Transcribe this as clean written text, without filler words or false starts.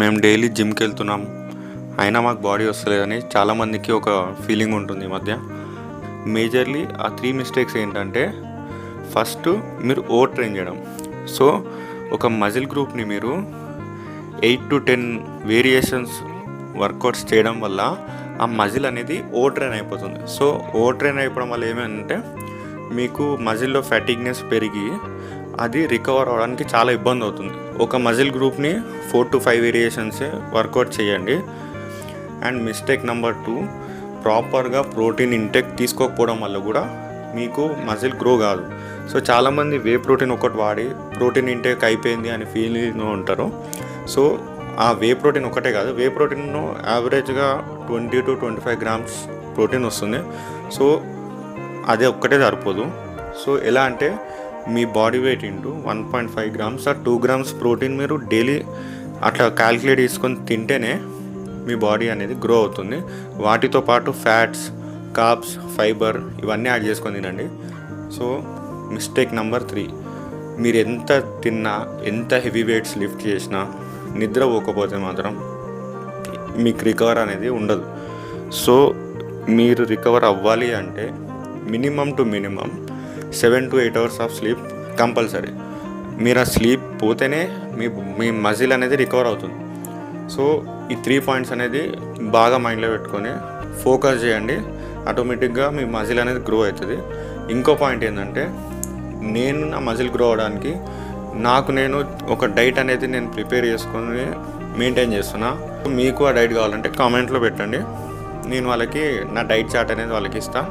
మేము డైలీ జిమ్కి వెళ్తున్నాం, అయినా మాకు బాడీ వస్తలేదని చాలామందికి ఒక ఫీలింగ్ ఉంటుంది ఈ మధ్య. మేజర్లీ ఆ 3 మిస్టేక్స్ ఏంటంటే, ఫస్ట్ మీరు ఓవర్ ట్రైన్ చేయడం. సో ఒక మజిల్ గ్రూప్ని మీరు 8 to 10 వేరియేషన్స్ వర్కౌట్స్ చేయడం వల్ల ఆ మజిల్ అనేది ఓవర్ ట్రైన్ అయిపోతుంది. సో ఓవర్ ట్రైన్ అయిపోవడం వల్ల ఏమంటే మీకు మజిల్లో ఫ్యాటిగ్నెస్ పెరిగి అది రికవర్ అవ్వడానికి చాలా ఇబ్బంది అవుతుంది. ఒక మజిల్ గ్రూప్ని 4 to 5 వేరియేషన్సే వర్కౌట్ చేయండి. అండ్ మిస్టేక్ నెంబర్ 2, ప్రాపర్గా ప్రోటీన్ ఇంటేక్ తీసుకోకపోవడం వల్ల కూడా మీకు మజిల్ గ్రో కాదు. సో చాలామంది వే ప్రోటీన్ ఒకటి వాడి ప్రోటీన్ ఇంటేక్ అయిపోయింది అని ఫీలింగ్లో ఉంటారు. సో ఆ వే ప్రోటీన్ ఒకటే కాదు, వే ప్రోటీన్ యావరేజ్గా 20 to 25 grams ప్రోటీన్ వస్తుంది. సో అదే ఒక్కటే సరిపోదు. సో ఎలా అంటే మీ body weight into 1.5 grams or 2 grams protein మీరు డైలీ అట్లా క్యాల్కులేట్ చేసుకొని తింటేనే మీ బాడీ అనేది గ్రో అవుతుంది. వాటితో పాటు ఫ్యాట్స్, కార్బ్స్, ఫైబర్ ఇవన్నీ యాడ్ చేసుకొని తినండి. సో మిస్టేక్ నెంబర్ 3, మీరు ఎంత తిన్నా, ఎంత హెవీ వెయిట్స్ లిఫ్ట్ చేసినా నిద్ర పోకపోతే మాత్రం మీకు రికవర్ అనేది ఉండదు. సో మీరు రికవర్ అవ్వాలి అంటే minimum 7 to 8 hours of sleep compulsory. మీరు ఆ స్లీప్ పోతేనే మీ మజిల్ అనేది రికవర్ అవుతుంది. సో ఈ 3 పాయింట్స్ అనేది బాగా మైండ్లో పెట్టుకొని ఫోకస్ చేయండి, ఆటోమేటిక్గా మీ మజిల్ అనేది గ్రో అవుతుంది. ఇంకో పాయింట్ ఏంటంటే, నేను నా మజిల్ గ్రో అవడానికి నేను ఒక డైట్ అనేది నేను ప్రిపేర్ చేసుకొని మెయింటైన్ చేస్తున్నా. మీకు ఆ డైట్ కావాలంటే కామెంట్లో పెట్టండి, నేను వాళ్ళకి నా డైట్ చార్ట్ అనేది వాళ్ళకి ఇస్తాను.